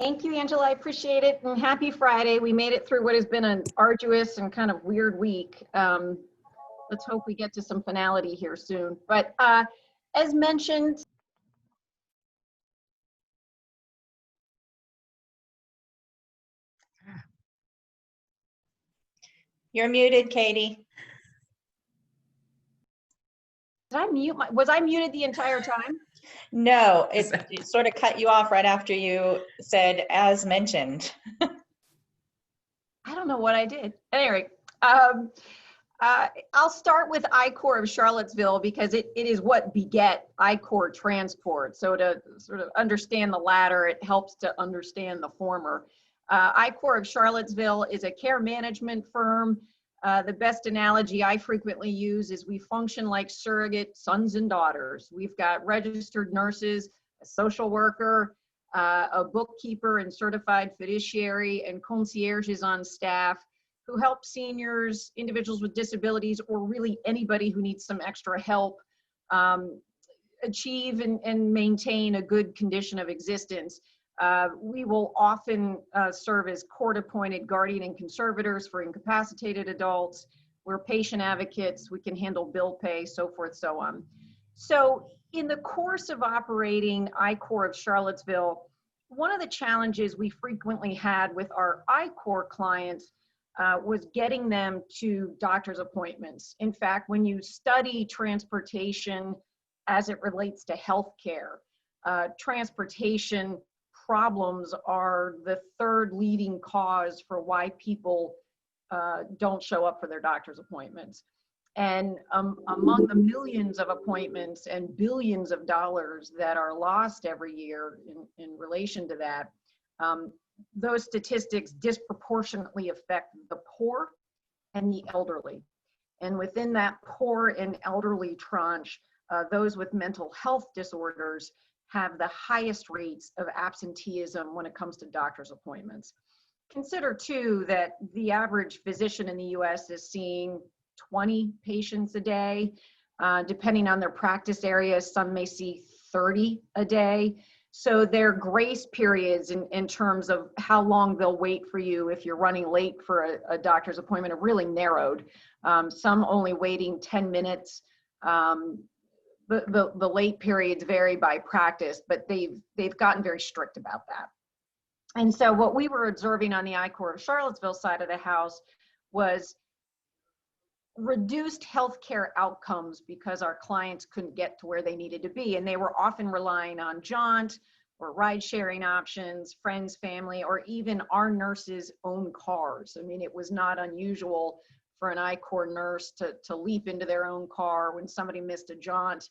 Thank you, Angela. I appreciate it. And happy Friday. We made it through what has been an arduous and kind of weird week. Let's hope we get to some finality here soon. But as mentioned, You're muted, Katie. did I mute was I muted the entire time? No, it sort of cut you off right after you said, as mentioned. I don't know what I did. Anyway, I'll start with IKOR of Charlottesville because it is what beget IKOR Transport. So to sort of understand the latter, it helps to understand the former. IKOR of Charlottesville is a care management firm. The best analogy I frequently use is we function like surrogate sons and daughters. We've got registered nurses, a social worker, a bookkeeper and certified fiduciary, and concierges on staff who help seniors, individuals with disabilities, or really anybody who needs some extra help achieve and maintain a good condition of existence. We will often serve as court-appointed guardian and conservators for incapacitated adults. We're patient advocates. We can handle bill pay, so forth, so on. So in the course of operating IKOR of Charlottesville, one of the challenges we frequently had with our IKOR clients was getting them to doctor's appointments. In fact, when you study transportation as it relates to healthcare, transportation problems are the third leading cause for why people don't show up for their doctor's appointments. And among the millions of appointments and billions of dollars that are lost every year in relation to that, those statistics disproportionately affect the poor and the elderly. And within that poor and elderly tranche, those with mental health disorders have the highest rates of absenteeism when it comes to doctor's appointments. Consider too that the average physician in the US is seeing 20 patients a day. Depending on their practice area, some may see 30 a day. So their grace periods in terms of how long they'll wait for you if you're running late for a doctor's appointment are really narrowed. Some only waiting 10 minutes. The late periods vary by practice, but they've gotten very strict about that. And so what we were observing on the IKOR of Charlottesville side of the house was reduced healthcare outcomes because our clients couldn't get to where they needed to be. And they were often relying on Jaunt or ride sharing options, friends, family, or even our nurses' own cars. I mean, it was not unusual for an IKOR nurse to leap into their own car when somebody missed a Jaunt,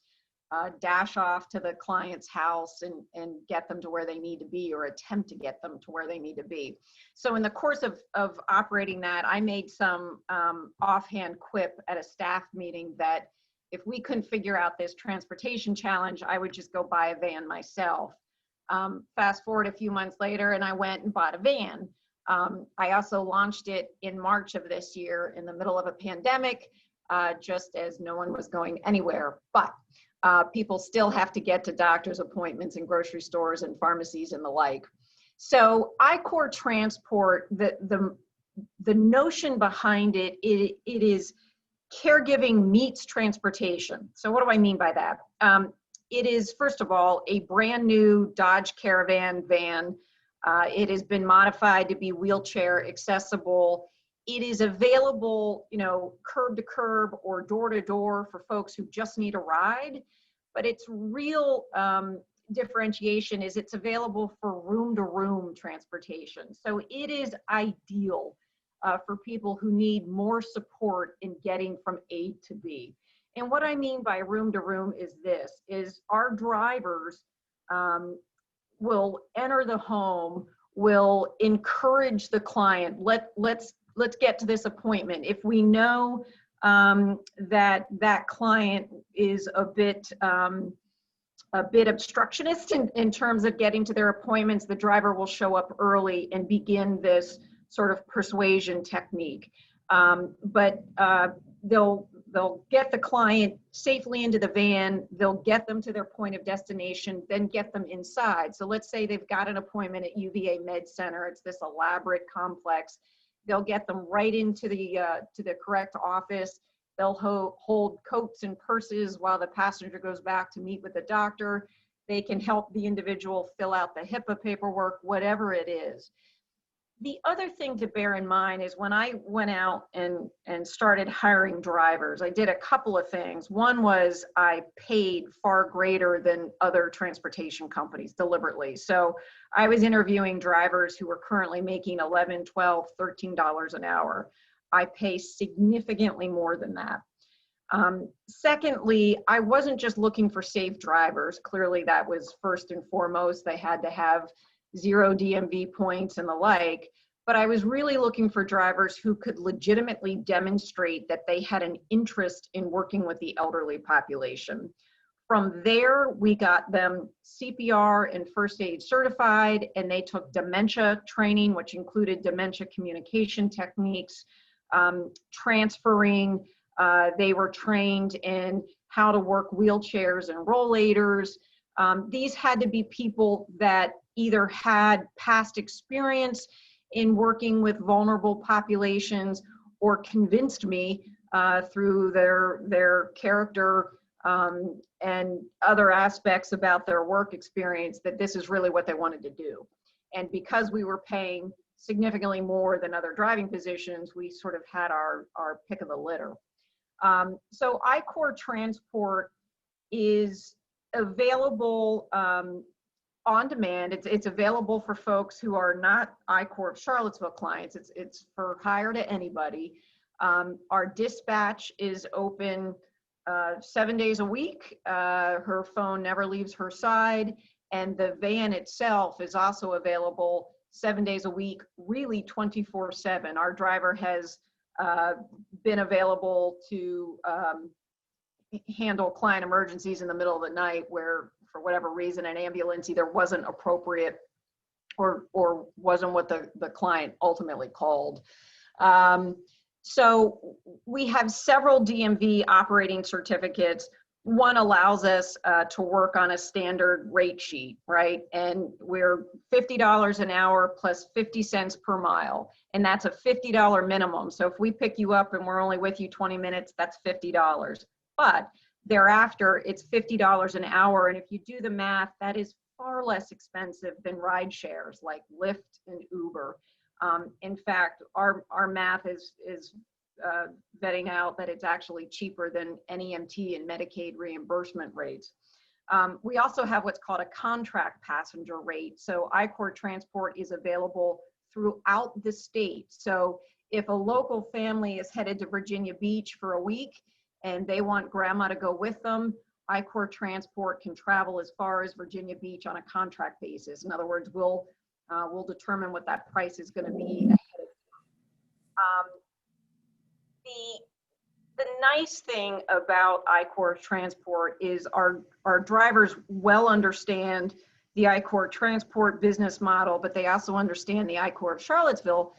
dash off to the client's house and get them to where they need to be, or attempt to get them to where they need to be. So in the course of operating that, I made some offhand quip at a staff meeting that if we couldn't figure out this transportation challenge, I would just go buy a van myself. Fast forward a few months later, and I went and bought a van. I also launched it in March of this year in the middle of a pandemic, just as no one was going anywhere. But people still have to get to doctor's appointments and grocery stores and pharmacies and the like. So IKOR Transport, the notion behind it is caregiving meets transportation. So what do I mean by that? It is, first of all, a brand new Dodge Caravan van. It has been modified to be wheelchair accessible. It is available, curb to curb or door to door for folks who just need a ride. But its real differentiation is it's available for room to room transportation. So it is ideal for people who need more support in getting from A to B. And what I mean by room to room is this, is our drivers will enter the home, will encourage the client, let's get to this appointment. If we know that client is a bit obstructionist in terms of getting to their appointments, the driver will show up early and begin this sort of persuasion technique. But they'll get the client safely into the van, they'll get them to their point of destination, then get them inside. So let's say they've got an appointment at UVA Med Center, it's this elaborate complex. They'll get them right into the correct office. They'll hold coats and purses while the passenger goes back to meet with the doctor. They can help the individual fill out the HIPAA paperwork, whatever it is. The other thing to bear in mind is when I went out and started hiring drivers, I did a couple of things. One was I paid far greater than other transportation companies deliberately. So I was interviewing drivers who were currently making $11, $12, $13 an hour. I pay significantly more than that. Secondly, I wasn't just looking for safe drivers. Clearly that was first and foremost. They had to have 0 DMV points and the like, but I was really looking for drivers who could legitimately demonstrate that they had an interest in working with the elderly population. From there, we got them CPR and first aid certified, and they took dementia training, which included dementia communication techniques, transferring. They were trained in how to work wheelchairs and rollators. These had to be people that either had past experience in working with vulnerable populations or convinced me through their character and other aspects about their work experience that this is really what they wanted to do. And because we were paying significantly more than other driving positions, we sort of had our pick of the litter. So IKOR Transport is available on demand. It's available for folks who are not IKOR of Charlottesville clients. It's for hire to anybody. Our dispatch is open 7 days a week. Her phone never leaves her side, and the van itself is also available 7 days a week, really 24/7. Our driver has been available to handle client emergencies in the middle of the night where, for whatever reason, an ambulance either wasn't appropriate or wasn't what the client ultimately called. So we have several DMV operating certificates. One allows us to work on a standard rate sheet, right? And we're $50 an hour plus 50 cents per mile. And that's a $50 minimum. So if we pick you up and we're only with you 20 minutes, that's $50. But thereafter, it's $50 an hour. And if you do the math, that is far less expensive than ride shares like Lyft and Uber. In fact, our math is vetting out that it's actually cheaper than NEMT and Medicaid reimbursement rates. We also have what's called a contract passenger rate. So IKOR Transport is available throughout the state. So if a local family is headed to Virginia Beach for a week and they want grandma to go with them, IKOR Transport can travel as far as Virginia Beach on a contract basis. In other words, we'll determine what that price is going to be ahead of time. The nice thing about IKOR Transport is our drivers well understand the IKOR Transport business model, but they also understand the IKOR of Charlottesville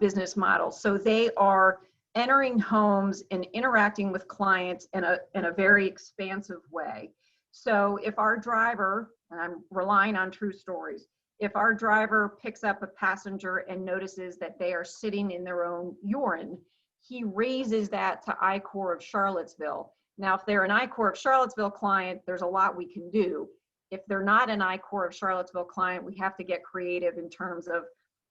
business model. So they are entering homes and interacting with clients in a very expansive way. So if our driver, and I'm relying on true stories, if our driver picks up a passenger and notices that they are sitting in their own urine, he raises that to IKOR of Charlottesville. Now, if they're an IKOR of Charlottesville client, there's a lot we can do. If they're not an IKOR of Charlottesville client, we have to get creative in terms of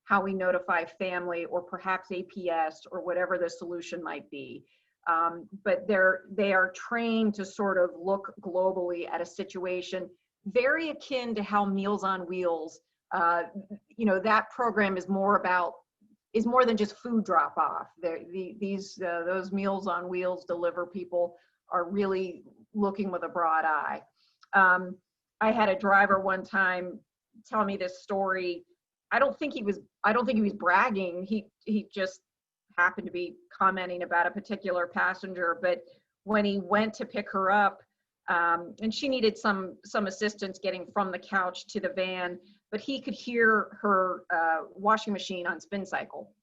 how we notify family or perhaps APS or whatever the solution might be. But they are trained to sort of look globally at a situation very akin to how Meals on Wheels, that program is more than just food drop off. Those Meals on Wheels deliver people are really looking with a broad eye. I had a driver one time tell me this story. I don't think he was bragging. He just happened to be commenting about a particular passenger. But when he went to pick her up, and she needed some assistance getting from the couch to the van, but he could hear her washing machine on spin cycle.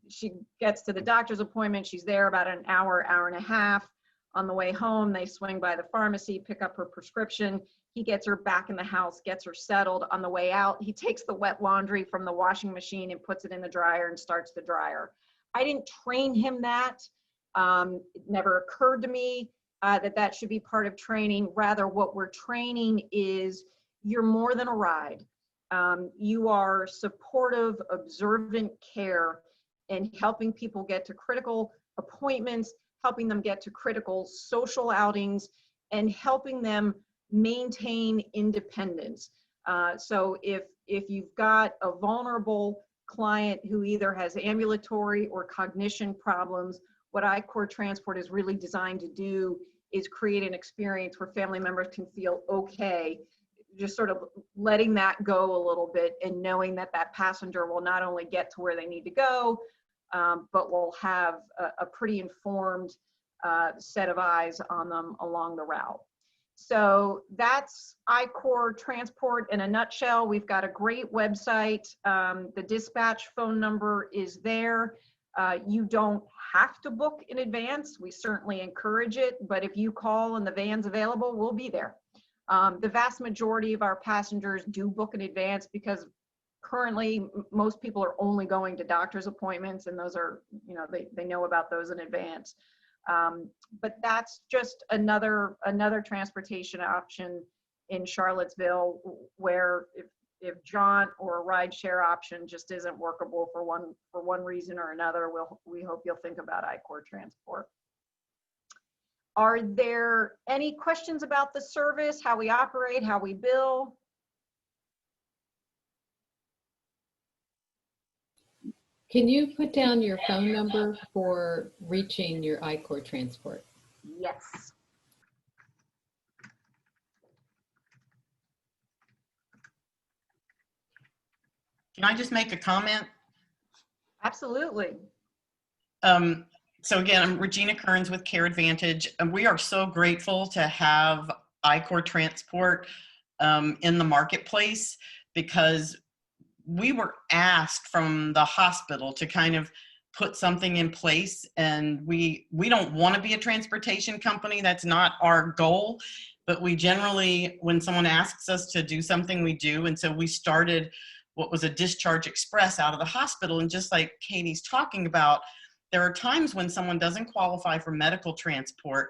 She gets to the doctor's appointment. She's there about an hour, hour and a half. On the way home, they swing by the pharmacy, pick up her prescription. He gets her back in the house, gets her settled. On the way out, he takes the wet laundry from the washing machine and puts it in the dryer and starts the dryer. I didn't train him that. It never occurred to me that should be part of training. Rather, what we're training is you're more than a ride. You are supportive, observant care and helping people get to critical appointments, helping them get to critical social outings, and helping them maintain independence. So if you've got a vulnerable client who either has ambulatory or cognition problems, what IKOR Transport is really designed to do is create an experience where family members can feel okay, just sort of letting that go a little bit and knowing that that passenger will not only get to where they need to go, but will have a pretty informed set of eyes on them along the route. So that's IKOR Transport in a nutshell. We've got a great website. The dispatch phone number is there. You don't have to book in advance. We certainly encourage it, but if you call and the van's available, we'll be there. The vast majority of our passengers do book in advance because currently most people are only going to doctor's appointments, and those are, you know, they know about those in advance. But that's just another transportation option in Charlottesville where if jaunt or a ride share option just isn't workable for one reason or another, we hope you'll think about IKOR Transport. Are there any questions about the service, how we operate, how we bill? Can you put down your phone number for reaching your IKOR Transport? Yes. Can I just make a comment? Absolutely. So again, I'm Regina Kearns with Care Advantage, and we are so grateful to have IKOR Transport in the marketplace, because we were asked from the hospital to kind of put something in place, and we don't want to be a transportation company. That's not our goal, but we generally, when someone asks us to do something, we do. And so we started what was a Discharge Express out of the hospital. And just like Katie's talking about, there are times when someone doesn't qualify for medical transport,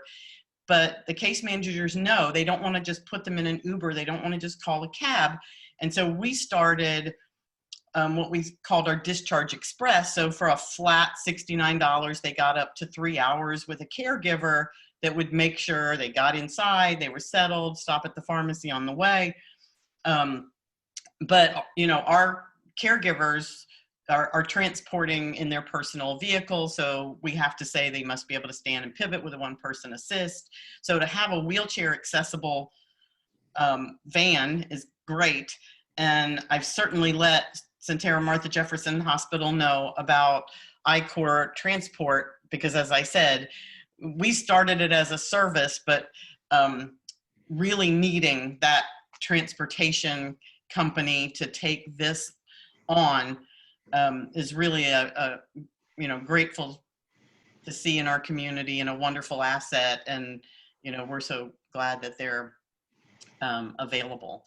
but the case managers know they don't want to just put them in an Uber. They don't want to just call a cab. And so we started what we called our Discharge Express. So for a flat $69, they got up to 3 hours with a caregiver that would make sure they got inside, they were settled, stop at the pharmacy on the way. But you know, our caregivers are transporting in their personal vehicle, so we have to say they must be able to stand and pivot with a one-person assist. So to have a wheelchair accessible van is great. And I've certainly let Sentara Martha Jefferson Hospital know about IKOR Transport, because as I said, we started it as a service, but really needing that transportation company to take this on is really a you know, grateful to see in our community and a wonderful asset. And you know, we're so glad that they're available.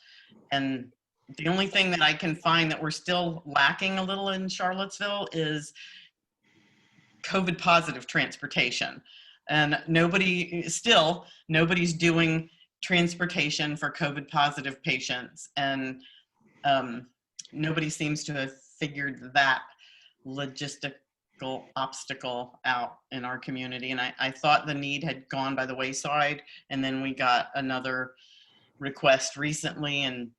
And the only thing that I can find that we're still lacking a little in Charlottesville is COVID positive transportation. And nobody's doing transportation for COVID positive patients. And nobody seems to have figured that logistical obstacle out in our community. And I thought the need had gone by the wayside. And then we got another request recently, and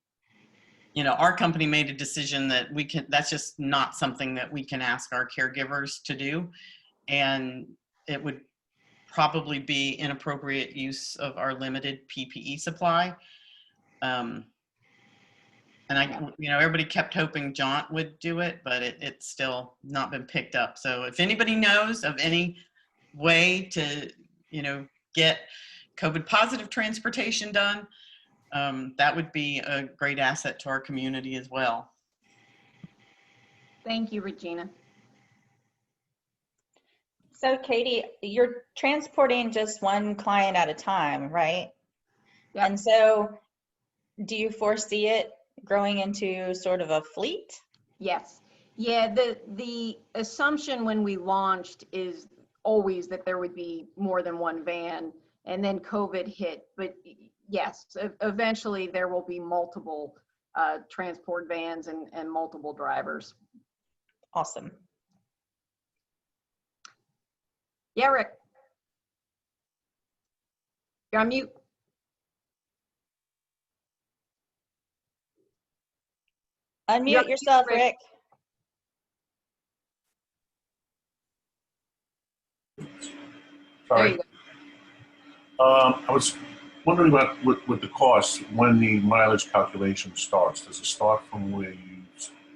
you know, our company made a decision that that's just not something that we can ask our caregivers to do. And it would probably be inappropriate use of our limited PPE supply. And you know, everybody kept hoping Jaunt would do it, but it's still not been picked up. So if anybody knows of any way to, you know, get COVID positive transportation done, that would be a great asset to our community as well. Thank you, Regina. So Katie, you're transporting just one client at a time, right? Yep. And so do you foresee it growing into sort of a fleet? Yes. Yeah, the assumption when we launched is always that there would be more than one van, and then COVID hit. But yes, eventually there will be multiple transport vans and multiple drivers. Awesome. Yeah, Rick. You're on mute. Unmute yourself, Rick. There Sorry. you go. I was wondering about with the cost, when the mileage calculation starts. Does it start from where you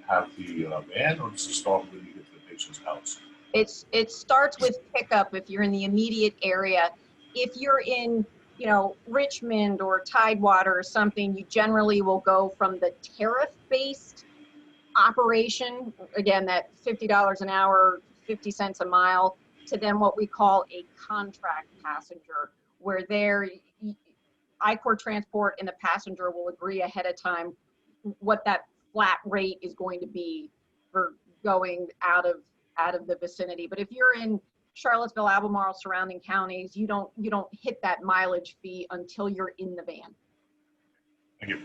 have the van, or does it start when you get to the patient's house? It starts with pickup if you're in the immediate area. If you're in, Richmond or Tidewater or something, you generally will go from the tariff-based operation, again, that $50 an hour, 50 cents a mile, to then what we call a contract passenger, where there, IKOR Transport and the passenger will agree ahead of time what that flat rate is going to be for going out of the vicinity. But if you're in Charlottesville, Albemarle, surrounding counties, you don't hit that mileage fee until you're in the van. Thank you.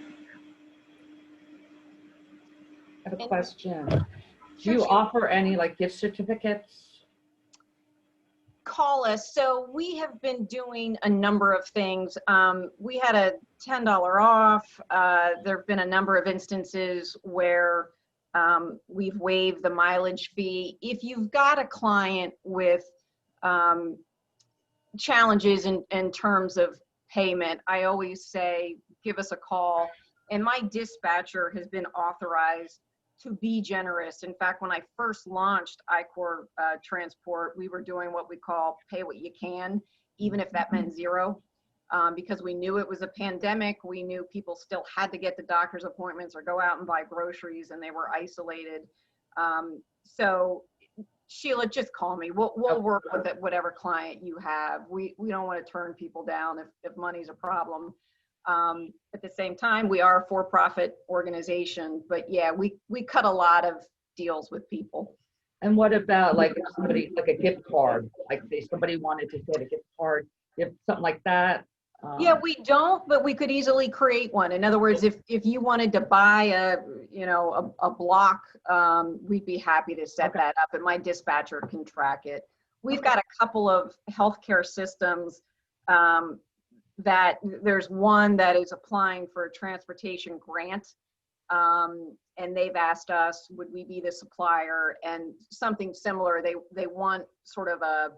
I have a question. Do Sure, you sure. offer any like gift certificates? Call us. So we have been doing a number of things. We had a $10 off. There have been a number of instances where we've waived the mileage fee. If you've got a client with challenges in terms of payment, I always say, give us a call. And my dispatcher has been authorized to be generous. In fact, when I first launched IKOR Transport, we were doing what we call pay what you can, even if that meant zero, because we knew it was a pandemic. We knew people still had to get the doctor's appointments or go out and buy groceries, and they were isolated. So Sheila, just call me. We'll work with it, whatever client you have. We don't want to turn people down if money's a problem. At the same time, we are a for-profit organization, but yeah, we cut a lot of deals with people. And what about like if somebody, like a gift card, like say somebody wanted to get a gift card, if something like that? Yeah, we don't, but we could easily create one. In other words, if you wanted to buy a block, we'd be happy to set that up, and my dispatcher can track it. We've got a couple of healthcare systems that there's one that is applying for a transportation grant, and they've asked us, would we be the supplier? And something similar, they want sort of a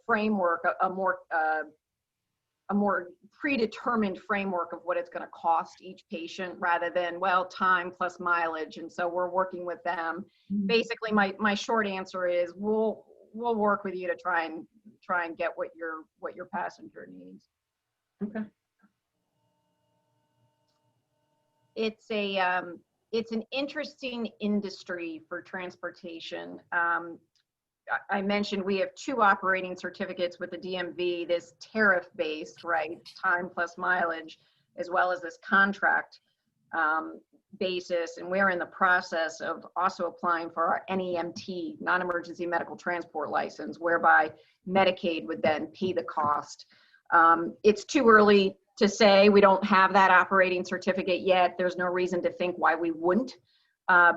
framework, a more predetermined framework of what it's going to cost each patient, rather than, well, time plus mileage. And so we're working with them. Basically, my short answer is we'll work with you to try and get what your passenger needs. Okay. It's an interesting industry for transportation. I mentioned we have 2 operating certificates with the DMV, this tariff-based, right, time plus mileage, as well as this contract basis. And we're in the process of also applying for our NEMT, non-emergency medical transport license, whereby Medicaid would then pay the cost. It's too early to say. We don't have that operating certificate yet. There's no reason to think why we wouldn't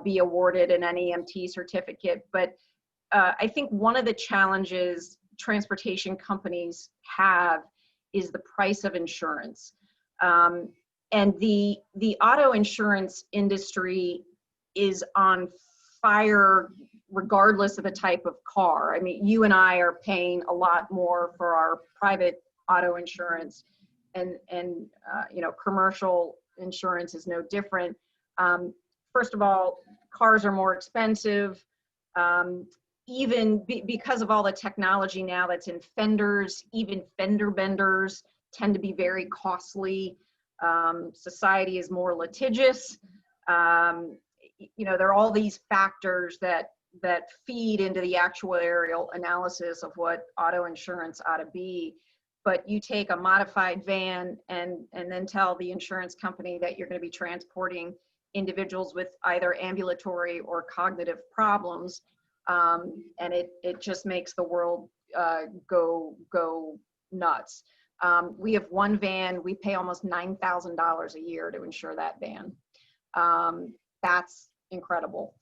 be awarded an NEMT certificate. But I think one of the challenges transportation companies have is the price of insurance. And the auto insurance industry is on fire regardless of the type of car. I mean, you and I are paying a lot more for our private auto insurance, and commercial insurance is no different. First of all, cars are more expensive. Even because of all the technology now that's in fenders, even fender benders tend to be very costly. Society is more litigious. There are all these factors that that feed into the actuarial analysis of what auto insurance ought to be. But you take a modified van and then tell the insurance company that you're going to be transporting individuals with either ambulatory or cognitive problems, and it just makes the world go nuts. We have one van. We pay almost $9,000 a year to insure that van. That's incredible.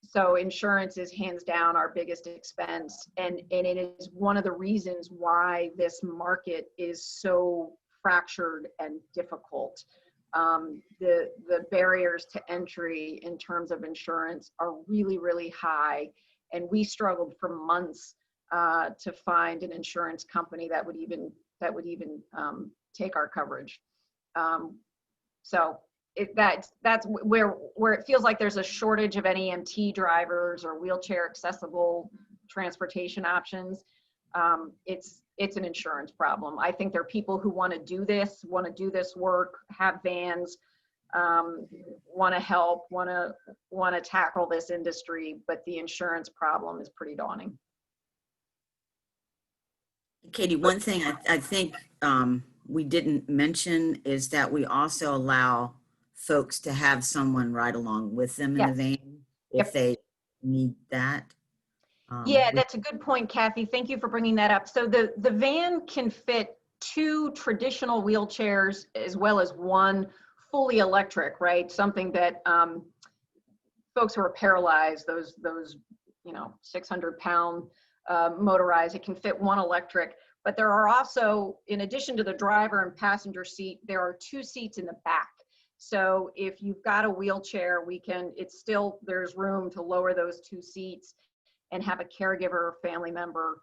So insurance is hands down our biggest expense, and it is one of the reasons why this market is so fractured and difficult. The barriers to entry in terms of insurance are really, really high, and we struggled for months to find an insurance company that would even take our coverage. So that's where it feels like there's a shortage of NEMT drivers or wheelchair accessible transportation options. It's an insurance problem. I think there are people who want to do this work, have vans, want to help, want to tackle this industry, but the insurance problem is pretty daunting. Katie, one thing I think we didn't mention is that we also allow folks to have someone ride along with them in the van if they need that. Yeah, that's a good point, Kathy. Thank you for bringing that up. So the van can fit 2 traditional wheelchairs as well as 1 fully electric, right? Something that folks who are paralyzed, those 600-pound motorized, it can fit 1 electric. But there are also, in addition to the driver and passenger seat, there are 2 seats in the back. So if you've got a wheelchair, there's room to lower those 2 seats and have a caregiver or family member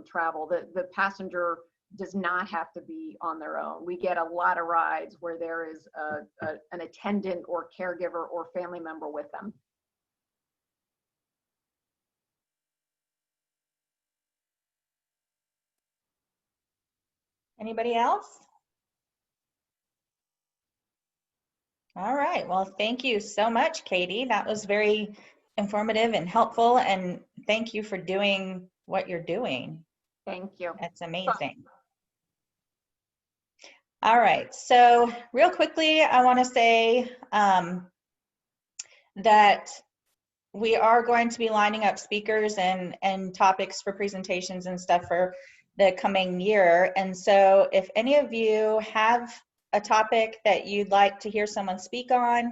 travel. The passenger does not have to be on their own. We get a lot of rides where there is an attendant or caregiver or family member with them. Anybody else? All right, well, thank you so much, Katie. That was very informative and helpful, and thank you for doing what you're doing. Thank you. That's amazing. All right, so real quickly, I want to say that we are going to be lining up speakers and topics for presentations and stuff for the coming year. And so if any of you have a topic that you'd like to hear someone speak on,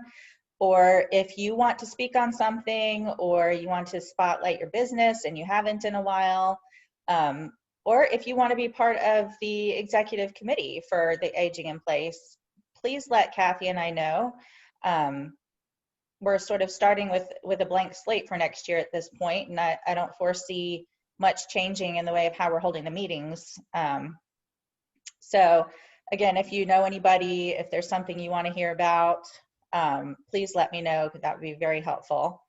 or if you want to speak on something, or you want to spotlight your business and you haven't in a while, or if you want to be part of the executive committee for the Aging in Place, please let Kathy and I know. We're sort of starting with a blank slate for next year at this point, and I don't foresee much changing in the way of how we're holding the meetings. So again, if you know anybody, if there's something you want to hear about, please let me know, because that would be very helpful.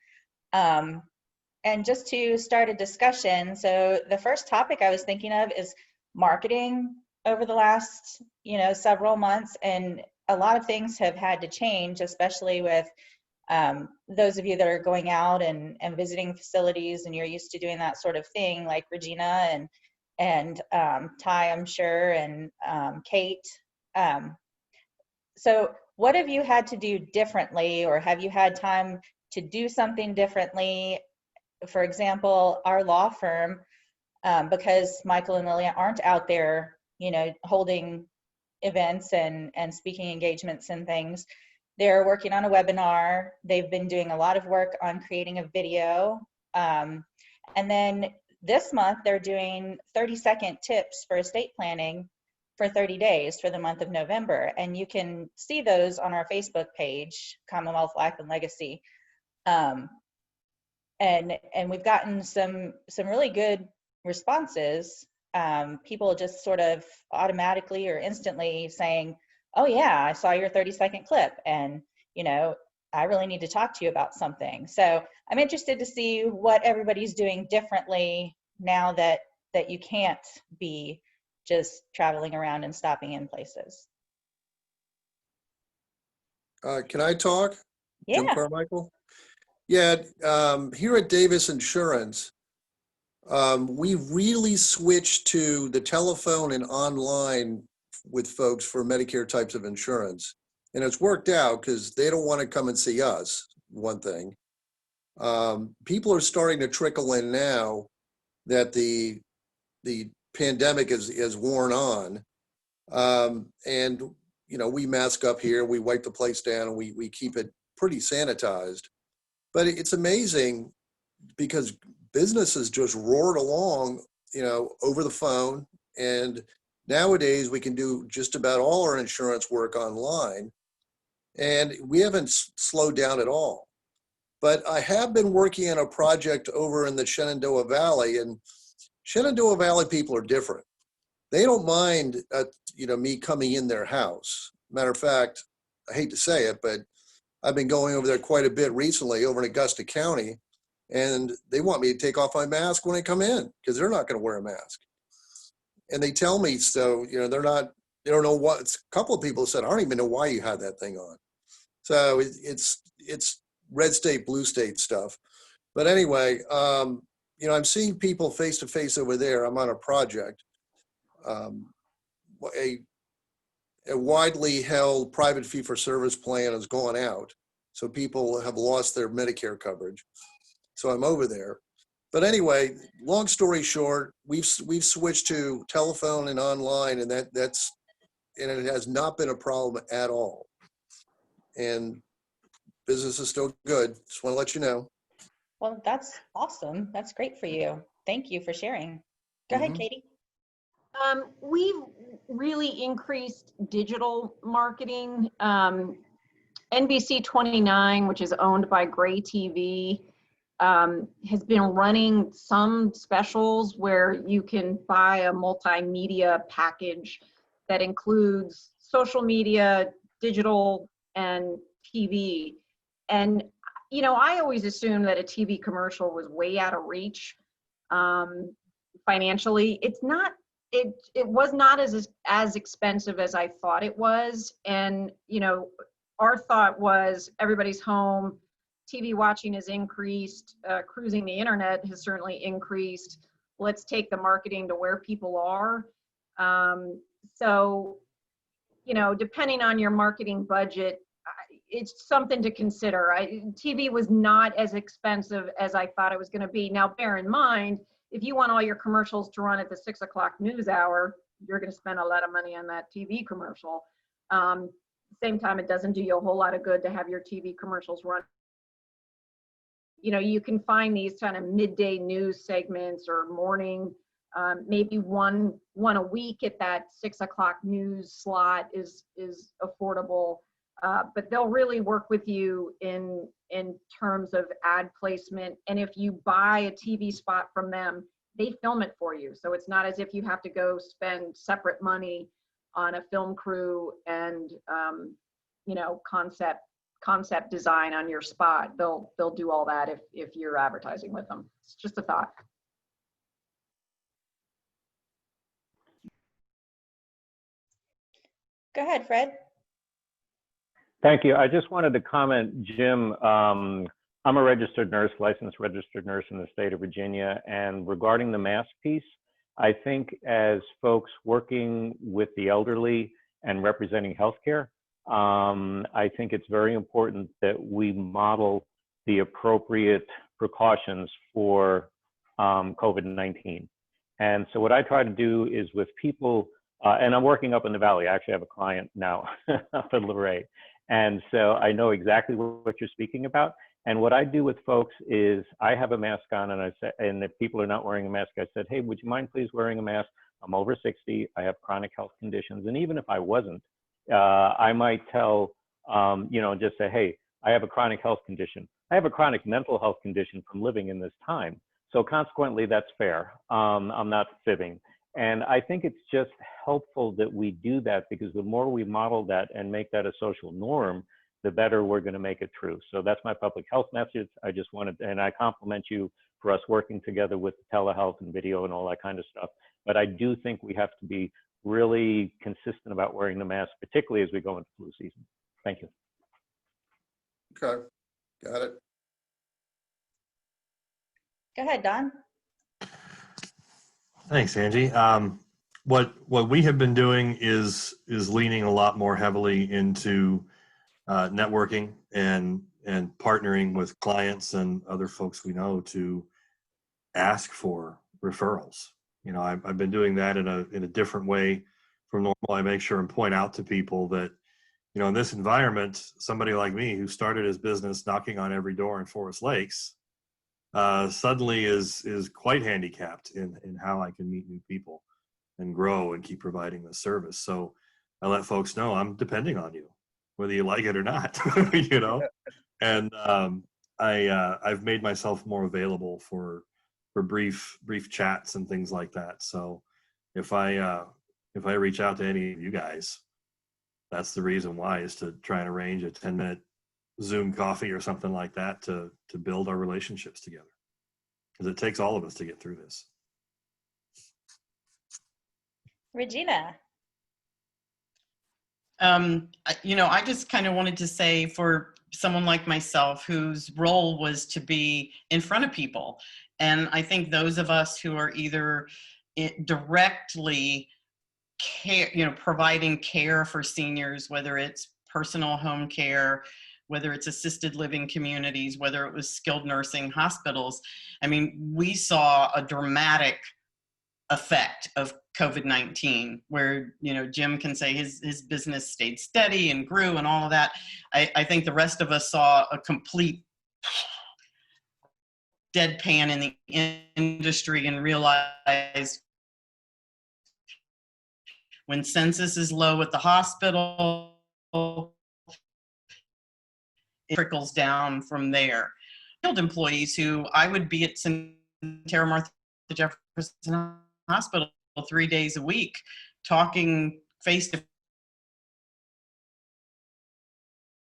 And just to start a discussion, so the first topic I was thinking of is marketing over the last, several months, and a lot of things have had to change, especially with those of you that are going out and visiting facilities, and you're used to doing that sort of thing, like Regina and Ty, I'm sure, and Kate. So what have you had to do differently, or have you had time to do something differently? For example, our law firm, because Michael and Lilia aren't out there, holding events and speaking engagements and things, they're working on a webinar. They've been doing a lot of work on creating a video. And then this month, they're doing 30-second tips for estate planning for 30 days for the month of November. And you can see those on our Facebook page, Commonwealth Life and Legacy. And we've gotten some really good responses. People just sort of automatically or instantly saying, oh yeah, I saw your 30-second clip, and I really need to talk to you about something. So I'm interested to see what everybody's doing differently now that you can't be just traveling around and stopping in places. Can I talk? Yeah. Jim Carmichael. Yeah, here at Davis Insurance, we really switched to the telephone and online with folks for Medicare types of insurance. And it's worked out because they don't want to come and see us, one thing. People are starting to trickle in now that the pandemic is worn on. And, you know, we mask up here, we wipe the place down, and we keep it pretty sanitized. But it's amazing because businesses just roared along, you know, over the phone. And nowadays we can do just about all our insurance work online. And we haven't slowed down at all. But I have been working on a project over in the Shenandoah Valley, and Shenandoah Valley people are different. They don't mind, you know, me coming in their house. Matter of fact, I hate to say it, but I've been going over there quite a bit recently over in Augusta County, and they want me to take off my mask when I come in because they're not going to wear a mask. And they tell me so, you know, they don't know what. A couple of people said, I don't even know why you had that thing on. So it's red state, blue state stuff. But anyway, you know, I'm seeing people face to face over there. I'm on a project. A widely held private fee-for-service plan has gone out. So people have lost their Medicare coverage. So I'm over there. But anyway, long story short, we've switched to telephone and online, and it has not been a problem at all. And business is still good. Just want to let you know. Well, that's awesome. That's great for you. Thank you for sharing. Go ahead, Katie. We've really increased digital marketing. NBC 29, which is owned by Gray TV, has been running some specials where you can buy a multimedia package that includes social media, digital, and TV. And, you know, I always assumed that a TV commercial was way out of reach financially. It's not. It was not as expensive as I thought it was. And, you know, our thought was everybody's home, TV watching has increased, cruising the internet has certainly increased. Let's take the marketing to where people are. So, you know, depending on your marketing budget, it's something to consider. TV was not as expensive as I thought it was going to be. Now, bear in mind, if you want all your commercials to run at the 6 o'clock news hour, you're going to spend a lot of money on that TV commercial. Same time, it doesn't do you a whole lot of good to have your TV commercials run. You know, you can find these kind of midday news segments or morning, maybe one a week at that 6 o'clock news slot is affordable. But they'll really work with you in terms of ad placement. And if you buy a TV spot from them, they film it for you. So it's not as if you have to go spend separate money on a film crew and, you know, concept design on your spot. They'll do all that if you're advertising with them. It's just a thought. Go ahead, Fred. Thank you. I just wanted to comment, Jim, I'm a registered nurse, licensed registered nurse in the state of Virginia. And regarding the mask piece, I think as folks working with the elderly and representing healthcare, I think it's very important that we model the appropriate precautions for COVID-19. And so what I try to do is with people, and I'm working up in the Valley. I actually have a client now up in Luray. And so I know exactly what you're speaking about. And what I do with folks is I have a mask on, and I say, and if people are not wearing a mask, I said, hey, would you mind please wearing a mask? I'm over 60. I have chronic health conditions. And even if I wasn't, I might tell, you know, just say, hey, I have a chronic health condition. I have a chronic mental health condition from living in this time. So consequently, that's fair. I'm not fibbing. And I think it's just helpful that we do that, because the more we model that and make that a social norm, the better we're going to make it true. So that's my public health message. I just wanted, and I compliment you for us working together with telehealth and video and all that kind of stuff. But I do think we have to be really consistent about wearing the mask, particularly as we go into flu season. Thank you. Okay, got it. Go ahead, Don. Thanks, Angie. What we have been doing is leaning a lot more heavily into networking and partnering with clients and other folks we know to ask for referrals. You know, I've been doing that in a different way from normal. I make sure and point out to people that, you know, in this environment, somebody like me who started his business knocking on every door in Forest Lakes suddenly is quite handicapped in how I can meet new people and grow and keep providing the service. So I let folks know I'm depending on you, whether you like it or not, you know. And I've made myself more available for brief chats and things like that. So if I reach out to any of you guys, that's the reason why, is to try and arrange a 10-minute Zoom coffee or something like that to build our relationships together, because it takes all of us to get through this. Regina. You know, I just kind of wanted to say, for someone like myself whose role was to be in front of people, and I think those of us who are either directly providing care for seniors, whether it's personal home care, whether it's assisted living communities, whether it was skilled nursing hospitals, I mean, we saw a dramatic effect of COVID-19, where, you know, Jim can say his business stayed steady and grew and all of that. I think the rest of us saw a complete deadpan in the industry and realized when census is low at the hospital, it trickles down from there. Field employees who I would be at Sentara Martha Jefferson Hospital 3 days a week, talking face to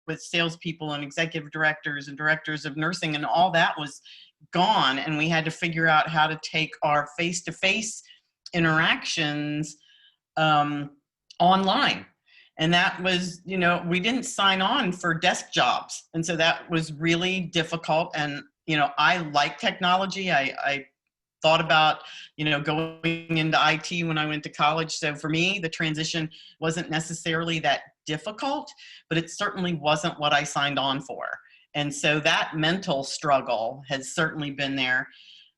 with salespeople and executive directors and directors of nursing, and all that was gone. And we had to figure out how to take our face-to-face interactions online. And that was, you know, we didn't sign on for desk jobs. And so that was really difficult. And, you know, I like technology. I thought about, you know, going into IT when I went to college. So for me, the transition wasn't necessarily that difficult, but it certainly wasn't what I signed on for. And so that mental struggle has certainly been there.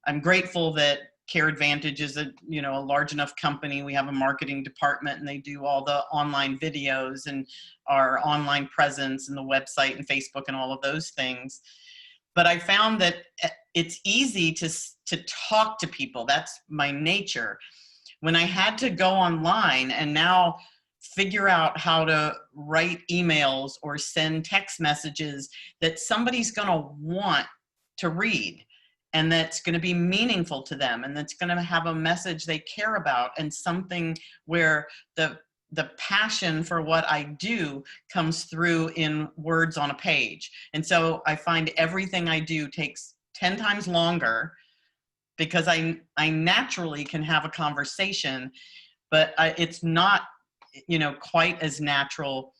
I'm grateful that Care Advantage is a large enough company. We have a marketing department, and they do all the online videos and our online presence and the website and Facebook and all of those things. But I found that it's easy to talk to people. That's my nature. When I had to go online and now figure out how to write emails or send text messages that somebody's going to want to read, and that's going to be meaningful to them, and that's going to have a message they care about, and something where the passion for what I do comes through in words on a page. And so I find everything I do takes 10 times longer, because I naturally can have a conversation, but it's not, you know, quite as natural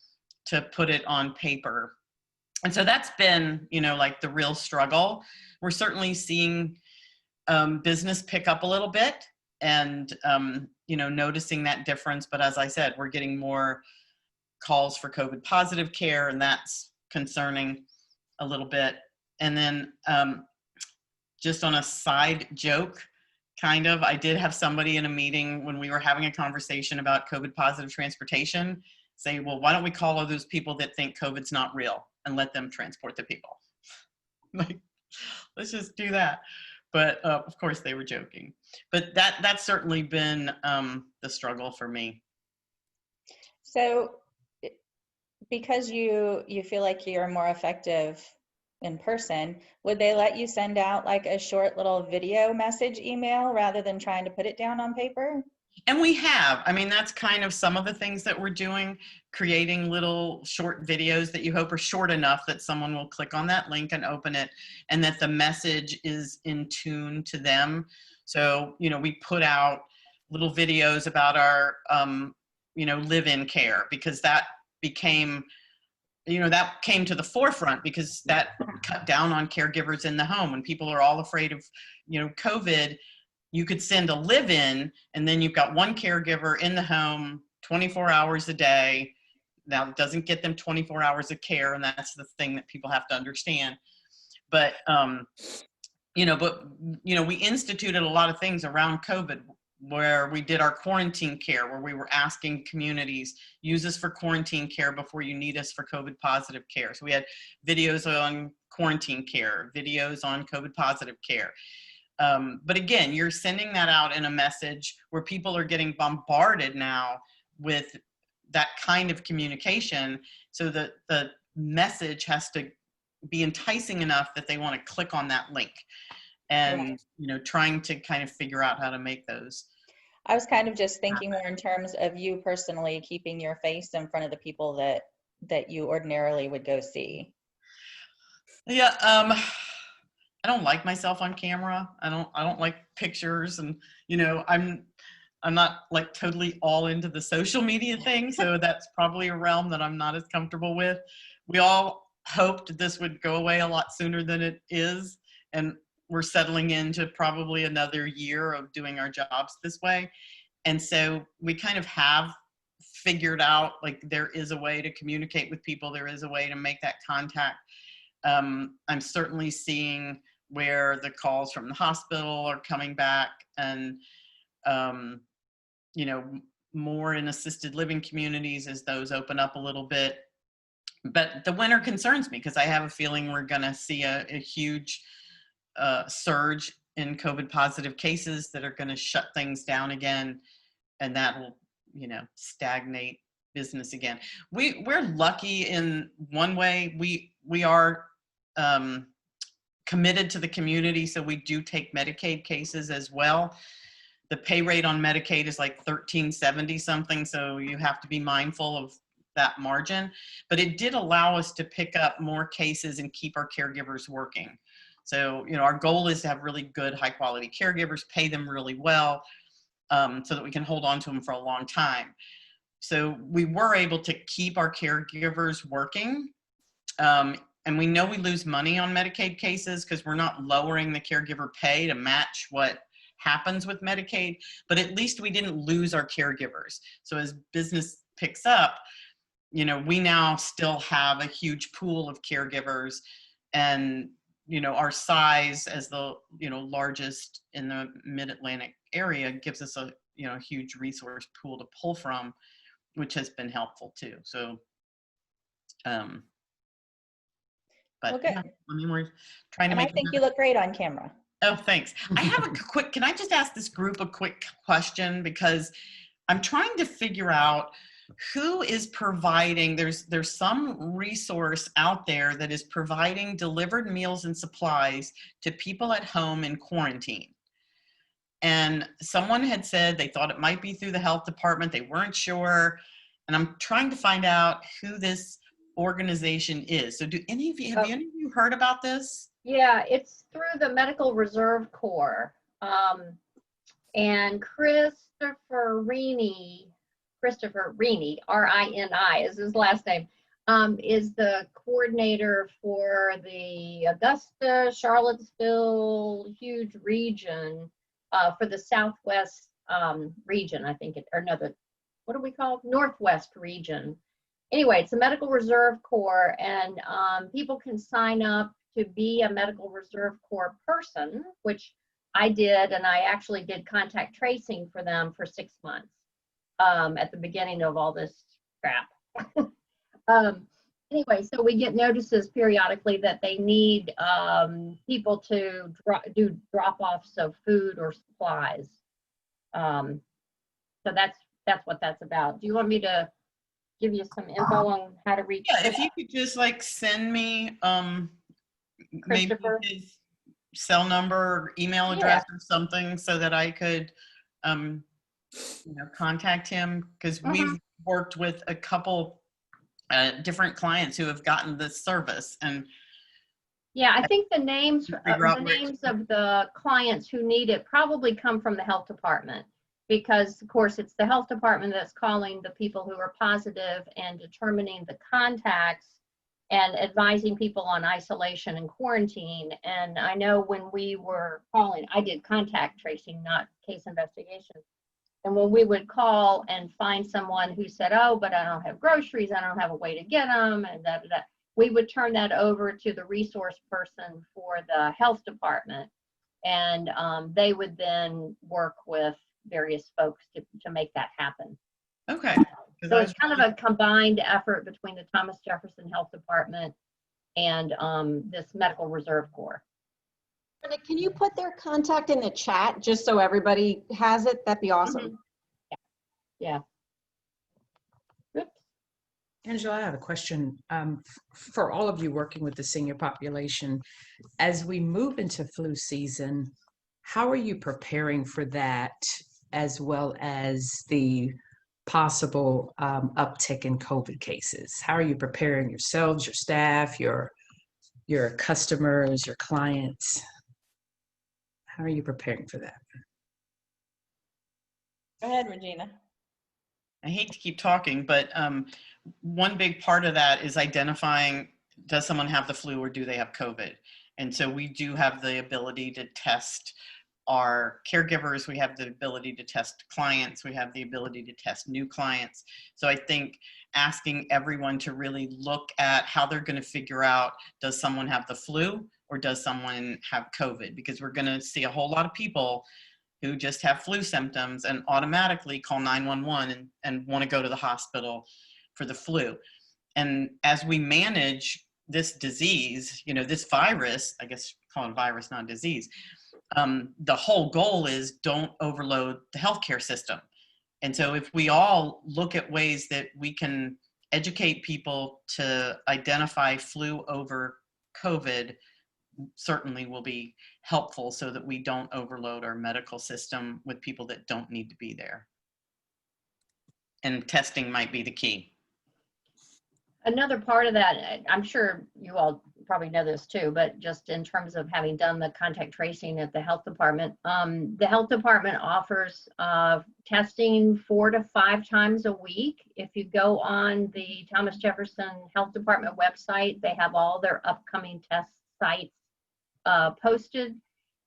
to put it on paper. And so that's been, you know, like the real struggle. We're certainly seeing business pick up a little bit, and, you know, noticing that difference. But as I said, we're getting more calls for COVID positive care, and that's concerning a little bit. And then just on a side joke, kind of, I did have somebody in a meeting when we were having a conversation about COVID positive transportation say, well, why don't we call all those people that think COVID's not real and let them transport the people? Like, let's just do that. But of course they were joking. But that's certainly been the struggle for me. So because you feel like you're more effective in person, would they let you send out like a short little video message email rather than trying to put it down on paper? And we have, I mean, that's kind of some of the things that we're doing, creating little short videos that you hope are short enough that someone will click on that link and open it, and that the message is in tune to them. So, you know, we put out little videos about our, you know, live-in care, because that became that came to the forefront because that cut down on caregivers in the home. When people are all afraid of, COVID, you could send a live-in, and then you've got one caregiver in the home 24 hours a day. Now, it doesn't get them 24 hours of care, and that's the thing that people have to understand. But, we instituted a lot of things around COVID, where we did our quarantine care, where we were asking communities, use us for quarantine care before you need us for COVID positive care. So we had videos on quarantine care, videos on COVID positive care. But again, you're sending that out in a message where people are getting bombarded now with that kind of communication. So that the message has to be enticing enough that they want to click on that link, and, trying to kind of figure out how to make those. I was kind of just thinking more in terms of you personally keeping your face in front of the people that you ordinarily would go see. Yeah, I don't like myself on camera. I don't like pictures, and I'm not like totally all into the social media thing, so that's probably a realm that I'm not as comfortable with. We all hoped this would go away a lot sooner than it is, and we're settling into probably another year of doing our jobs this way. And so we kind of have figured out, like, there is a way to communicate with people. There is a way to make that contact. I'm certainly seeing where the calls from the hospital are coming back, and, more in assisted living communities as those open up a little bit. But the winter concerns me, because I have a feeling we're going to see a huge surge in COVID positive cases that are going to shut things down again, and that will, stagnate business again. We're lucky in one way. We are committed to the community, so we do take Medicaid cases as well. The pay rate on Medicaid is like $13.70 something, so you have to be mindful of that margin. But it did allow us to pick up more cases and keep our caregivers working. So, our goal is to have really good, high quality caregivers, pay them really well, so that we can hold on to them for a long time. So we were able to keep our caregivers working. And we know we lose money on Medicaid cases because we're not lowering the caregiver pay to match what happens with Medicaid, but at least we didn't lose our caregivers. So as business picks up, we now still have a huge pool of caregivers, and our size as the largest in the Mid-Atlantic area gives us a huge resource pool to pull from, which has been helpful too. So but well, good. Yeah, we're trying to and I make think you look great on camera. Oh, thanks. I have can I just ask this group a quick question, because I'm trying to figure out who is providing, there's some resource out there that is providing delivered meals and supplies to people at home in quarantine. And someone had said they thought it might be through the health department. They weren't sure. And I'm trying to find out who this organization is. So have any of you heard about this? Yeah, it's through the Medical Reserve Corps. And Christopher Rini, R-I-N-I is his last name, is the coordinator for the Augusta, Charlottesville, huge region, for the Southwest region, I think what do we call it? Northwest region. Anyway, it's a Medical Reserve Corps, and people can sign up to be a Medical Reserve Corps person, which I did, and I actually did contact tracing for them for 6 months at the beginning of all this crap. Anyway, so we get notices periodically that they need people to do drop-offs of food or supplies. So that's what that's about. Do you want me to give you some info on how to reach? Yeah, if you could just send me maybe his cell number or email address or something, so that I could contact him, because we've worked with a couple different clients who have gotten this service. And yeah, I think the names of the clients who need it probably come from the health department, because of course it's the health department that's calling the people who are positive and determining the contacts and advising people on isolation and quarantine. And I know when we were calling, I did contact tracing, not case investigation. And when we would call and find someone who said, oh, but I don't have groceries, I don't have a way to get them, and that, we would turn that over to the resource person for the health department. And they would then work with various folks to make that happen. Okay. So it's kind of a combined effort between the Thomas Jefferson Health Department and this Medical Reserve Corps. Can you put their contact in the chat just so everybody has it? That'd be awesome. Yeah. Oops. Angela, I have a question. For all of you working with the senior population, as we move into flu season, how are you preparing for that, as well as the possible uptick in COVID cases? How are you preparing yourselves, your staff, your customers, your clients? How are you preparing for that? Go ahead, Regina. I hate to keep talking, but one big part of that is identifying, does someone have the flu or do they have COVID? And so we do have the ability to test our caregivers, we have the ability to test clients, we have the ability to test new clients. So I think asking everyone to really look at how they're going to figure out, does someone have the flu or does someone have COVID? Because we're going to see a whole lot of people who just have flu symptoms and automatically call 911 and want to go to the hospital for the flu. And as we manage this disease, you know, this virus, I guess call it virus, not disease, the whole goal is don't overload the healthcare system. And so if we all look at ways that we can educate people to identify flu over COVID, certainly will be helpful so that we don't overload our medical system with people that don't need to be there. And testing might be the key. Another part of that, I'm sure you all probably know this too, but just in terms of having done the contact tracing at the health department offers testing 4 to 5 times a week. If you go on the Thomas Jefferson Health Department website, they have all their upcoming test sites posted.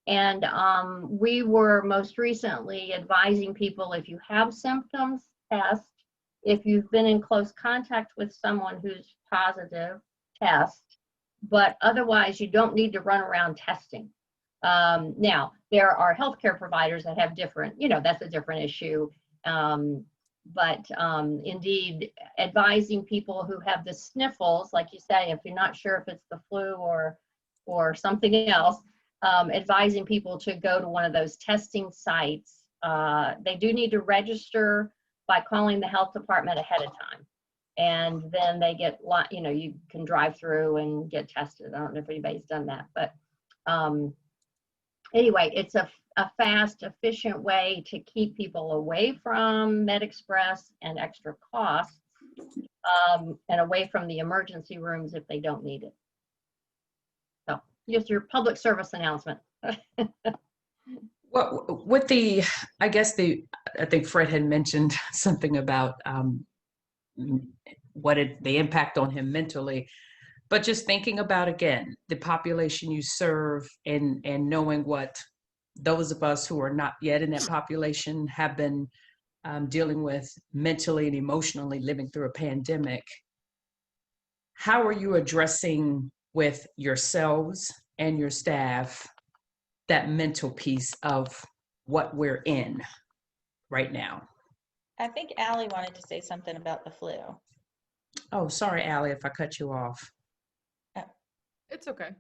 And we were most recently advising people, if you have symptoms, test. If you've been in close contact with someone who's positive, test. But otherwise, you don't need to run around testing. Now, there are healthcare providers that have different, you know, that's a different issue. But indeed, advising people who have the sniffles, like you say, if you're not sure if it's the flu or something else, advising people to go to one of those testing sites. They do need to register by calling the health department ahead of time. And then they get, you know, you can drive through and get tested. I don't know if anybody's done that, but anyway, it's a fast, efficient way to keep people away from MedExpress and extra costs, and away from the emergency rooms if they don't need it. So just your public service announcement. Well, with I think Fred had mentioned something about the impact on him mentally, but just thinking about, again, the population you serve and knowing what those of us who are not yet in that population have been dealing with mentally and emotionally living through a pandemic. How are you addressing with yourselves and your staff that mental piece of what we're in right now? I think Allie wanted to say something about the flu. Oh, sorry, Allie, if I cut you off. It's okay.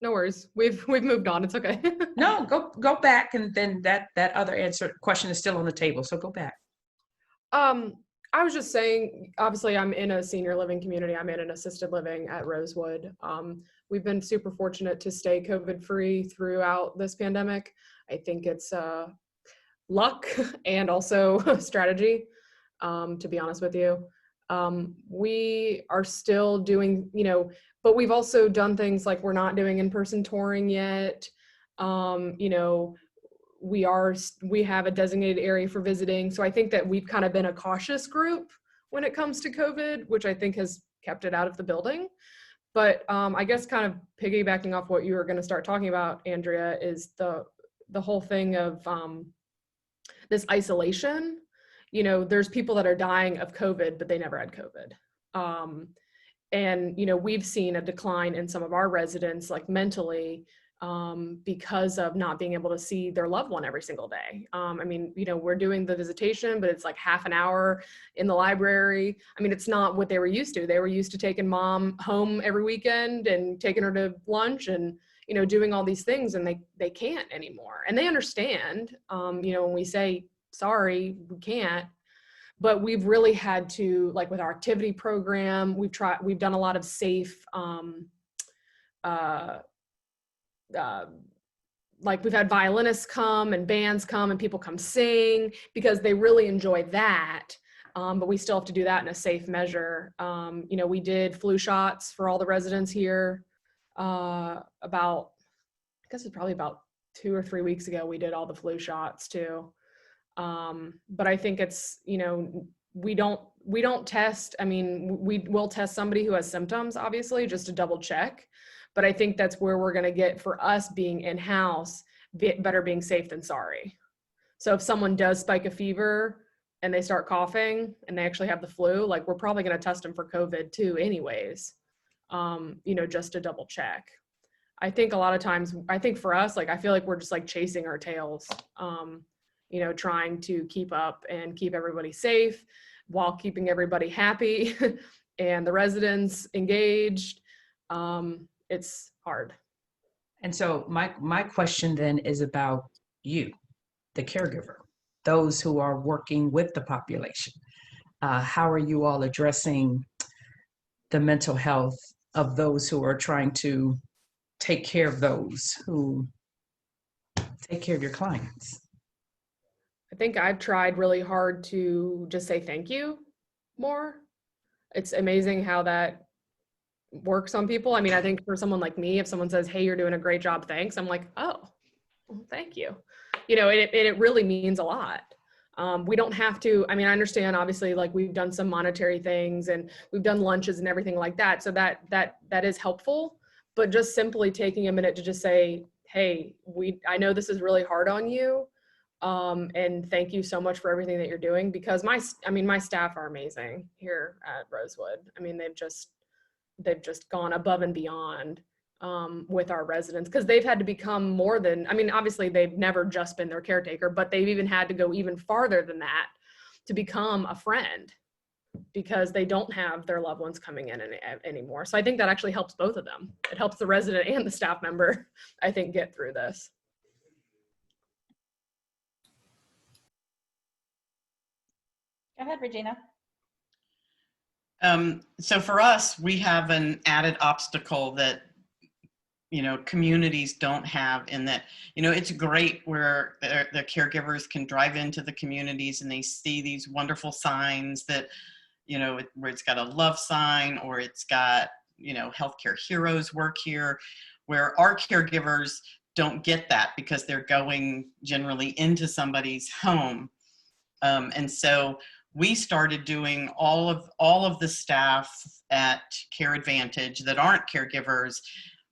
No worries. We've moved on. It's okay. No, go back, and then that other question is still on the table. So go back. I was just saying, obviously I'm in a senior living community. I'm in an assisted living at Rosewood. We've been super fortunate to stay COVID-free throughout this pandemic. I think it's luck and also strategy, to be honest with you. We are still doing, you know, but we've also done things like we're not doing in-person touring yet. You know, we have a designated area for visiting. So I think that we've kind of been a cautious group when it comes to COVID, which I think has kept it out of the building. But I guess kind of piggybacking off what you were going to start talking about, Andrea, is the whole thing of this isolation. You know, there's people that are dying of COVID, but they never had COVID. And, you know, we've seen a decline in some of our residents, like mentally, because of not being able to see their loved one every single day. I mean, you know, we're doing the visitation, but it's like half an hour in the library. I mean, it's not what they were used to. They were used to taking mom home every weekend and taking her to lunch and, you know, doing all these things, and they can't anymore. And they understand, you know, when we say, sorry, we can't. But we've really had to, like with our activity program, we've done a lot of safe, like we've had violinists come and bands come and people come sing because they really enjoy that. But we still have to do that in a safe measure. You know, we did flu shots for all the residents here I guess it's probably about 2 or 3 weeks ago, we did all the flu shots too. But I think it's, you know, we don't test. I mean, we will test somebody who has symptoms, obviously, just to double check. But I think that's where we're going to get, for us being in-house, better being safe than sorry. So if someone does spike a fever and they start coughing and they actually have the flu, like we're probably going to test them for COVID too anyways, you know, just to double check. I think a lot of times, I think for us, like, I feel like we're just like chasing our tails, you know, trying to keep up and keep everybody safe while keeping everybody happy and the residents engaged. It's hard. And so my question then is about you, the caregiver, those who are working with the population. How are you all addressing the mental health of those who are trying to take care of those who take care of your clients? I think I've tried really hard to just say thank you more. It's amazing how that works on people. I mean, I think for someone like me, if someone says, hey, you're doing a great job, thanks, I'm like, oh, well, thank you. You know, it really means a lot. We don't have to, I mean, I understand, obviously, like we've done some monetary things and we've done lunches and everything like that. So that is helpful, but just simply taking a minute to just say, hey, I know this is really hard on you. And thank you so much for everything that you're doing, because my staff are amazing here at Rosewood. I mean, they've just gone above and beyond with our residents, because they've had to become more than, I mean, obviously they've never just been their caretaker, but they've even had to go even farther than that to become a friend, because they don't have their loved ones coming in anymore. So I think that actually helps both of them. It helps the resident and the staff member, I think, get through this. Go ahead, Regina. So for us, we have an added obstacle that, you know, communities don't have, in that, you know, it's great where the caregivers can drive into the communities and they see these wonderful signs that, you know, where it's got a love sign, or it's got, you know, healthcare heroes work here, where our caregivers don't get that because they're going generally into somebody's home. And so we started doing all of the staff at Care Advantage that aren't caregivers.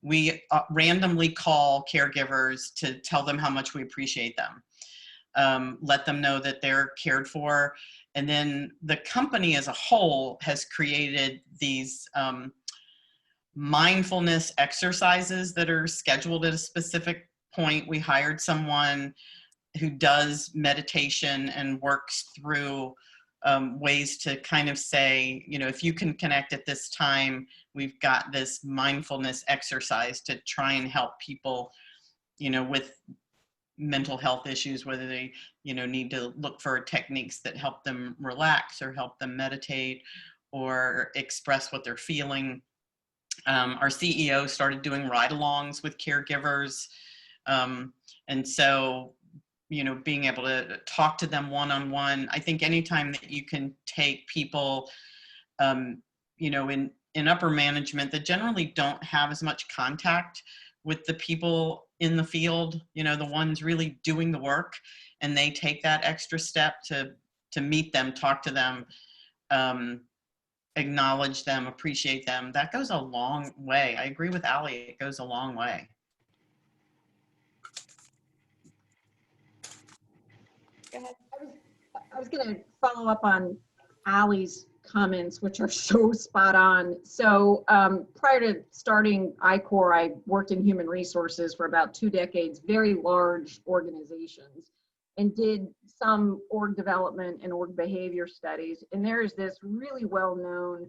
We randomly call caregivers to tell them how much we appreciate them, let them know that they're cared for. And then the company as a whole has created these mindfulness exercises that are scheduled at a specific point. We hired someone who does meditation and works through ways to kind of say, you know, if you can connect at this time, we've got this mindfulness exercise to try and help people, you know, with mental health issues, whether they, you know, need to look for techniques that help them relax or help them meditate or express what they're feeling. Our CEO started doing ride-alongs with caregivers. And so, you know, being able to talk to them one-on-one. I think anytime that you can take people, you know, in upper management that generally don't have as much contact with the people in the field, you know, the ones really doing the work, and they take that extra step to meet them, talk to them, acknowledge them, appreciate them, that goes a long way. I agree with Allie, it goes a long way. Go ahead. I was going to follow up on Allie's comments, which are so spot on. So prior to starting IKOR, I worked in human resources for about 2 decades, very large organizations, and did some org development and org behavior studies. And there is this really well-known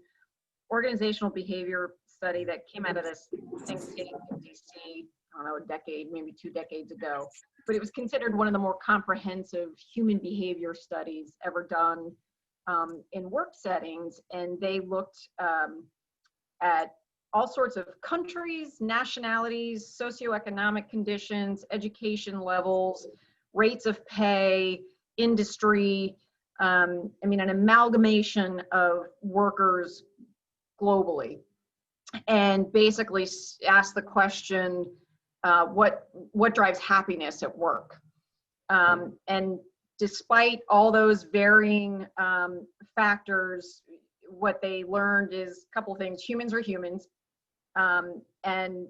organizational behavior study that came out of this think tank in DC, I don't know, a decade, maybe 2 decades ago. But it was considered one of the more comprehensive human behavior studies ever done in work settings. And they looked at all sorts of countries, nationalities, socioeconomic conditions, education levels, rates of pay, industry, I mean, an amalgamation of workers globally, and basically asked the question, what drives happiness at work? And despite all those varying factors, what they learned is a couple things. Humans are humans, and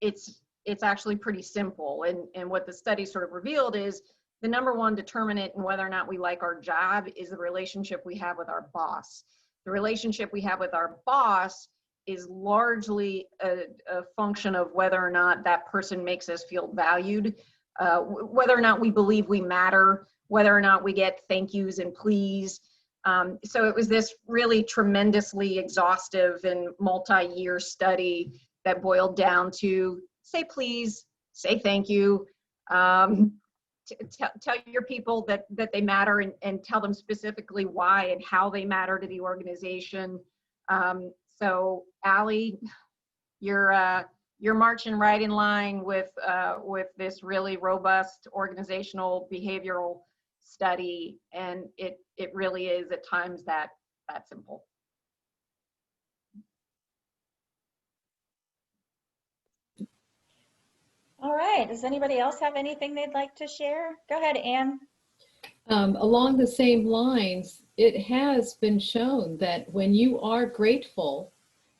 it's actually pretty simple. And what the study sort of revealed is the number one determinant in whether or not we like our job is the relationship we have with our boss. The relationship we have with our boss is largely a function of whether or not that person makes us feel valued, whether or not we believe we matter, whether or not we get thank yous and please. So it was this really tremendously exhaustive and multi-year study that boiled down to say please, say thank you, tell your people that they matter, and tell them specifically why and how they matter to the organization. So Allie, you're marching right in line with this really robust organizational behavioral study, and it really is at times that simple. All right, does anybody else have anything they'd like to share? Go ahead, Anne. Along the same lines, it has been shown that when you are grateful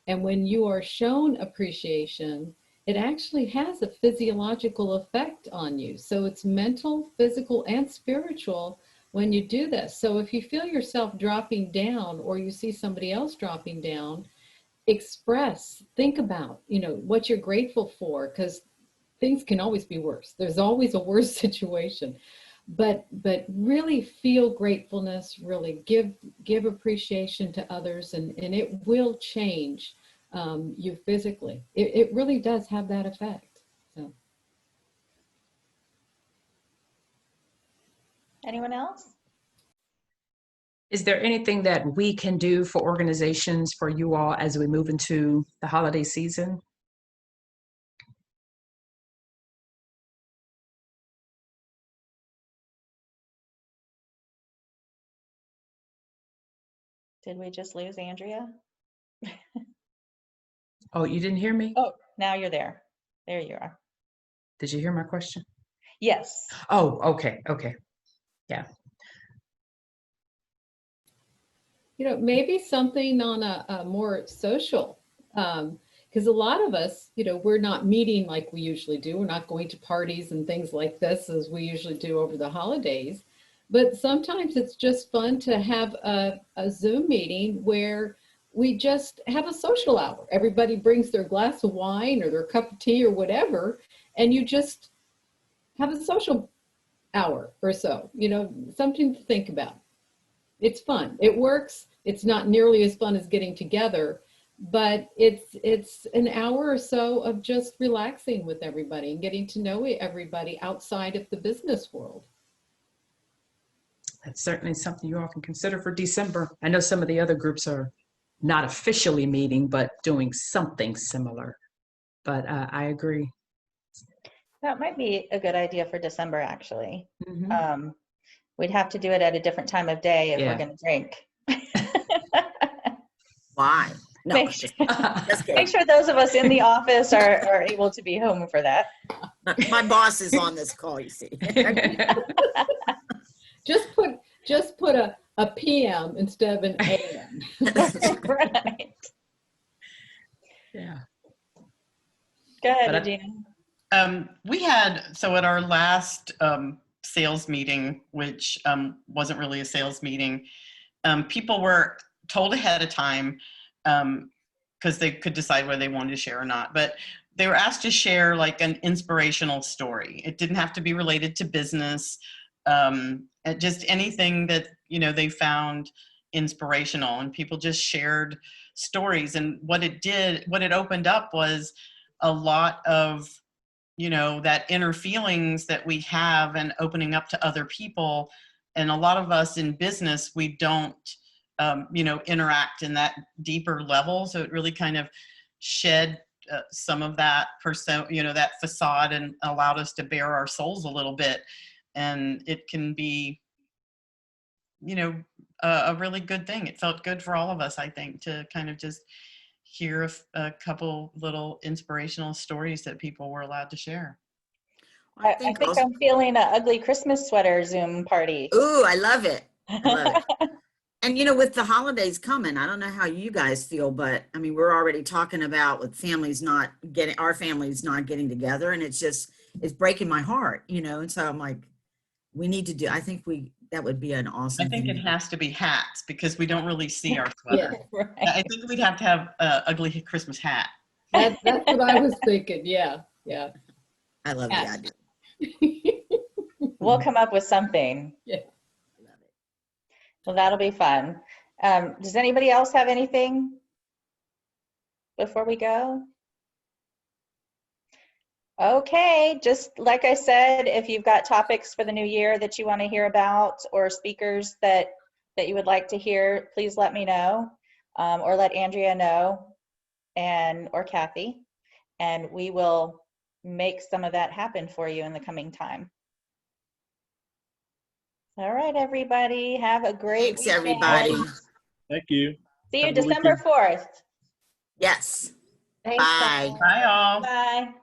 and when you are shown appreciation, it actually has a physiological effect on you. So it's mental, physical, and spiritual when you do this. So if you feel yourself dropping down or you see somebody else dropping down, express, think about, what you're grateful for, because things can always be worse. There's always a worse situation. But really feel gratefulness, really give appreciation to others, and it will change you physically. It really does have that effect. So. Anyone else? Is there anything that we can do for organizations, for you all, as we move into the holiday season? Did we just lose Andrea? Oh, you didn't hear me? Oh, now you're there. There you are. Did you hear my question? Yes. Oh, okay. Yeah. Maybe something on a more social, because a lot of us, we're not meeting like we usually do. We're not going to parties and things like this as we usually do over the holidays. But sometimes it's just fun to have a Zoom meeting where we just have a social hour. Everybody brings their glass of wine or their cup of tea or whatever, and you just have a social hour or so, something to think about. It's fun. It works. It's not nearly as fun as getting together, but it's an hour or so of just relaxing with everybody and getting to know everybody outside of the business world. That's certainly something you all can consider for December. I know some of the other groups are not officially meeting, but doing something similar. But I agree. That might be a good idea for December, actually. Mm-hmm. We'd have to do it at a different time of day if we're going to drink. Why? No, Make sure those of us in the office are able to be home for that. My boss is on this call, you see. Just put a PM instead of an AM. Right. Yeah. Go ahead, But I- Regina. We had, so at our last sales meeting, which wasn't really a sales meeting, people were told ahead of time because they could decide whether they wanted to share or not. But they were asked to share like an inspirational story. It didn't have to be related to business, just anything that, you know, they found inspirational, and people just shared stories. And what it opened up was a lot of, you know, that inner feelings that we have and opening up to other people. And a lot of us in business, we don't, you know, interact in that deeper level. So it really kind of shed some of that you know, that facade, and allowed us to bare our souls a little bit. And it can be, you know, a really good thing. It felt good for all of us, I think, to kind of just hear a couple little inspirational stories that people were allowed to share. I think I'm feeling an ugly Christmas sweater Zoom party. Ooh, I love it. I love it. And you know, with the holidays coming, I don't know how you guys feel, but I mean, we're already talking about with our families not getting together, and it's breaking my heart, you know? And so I'm like, I think that would be an awesome I think thing. it has to be hats, because we don't really see our sweater. Yeah, right. I think we'd have to have an ugly Christmas hat. That's what I was thinking. Yeah. I love the idea. We'll come up with something. Yeah. Well, that'll be fun. Does anybody else have anything before we go? Okay, just like I said, if you've got topics for the new year that you want to hear about, or speakers that you would like to hear, please let me know, or let Andrea know, or Kathy, and we will make some of that happen for you in the coming time. All right, everybody, have a great Thanks, weekend. everybody. Thank you. See you Have a good December weekend. 4th. Yes. Thanks, Bye. guys. Bye all. Bye.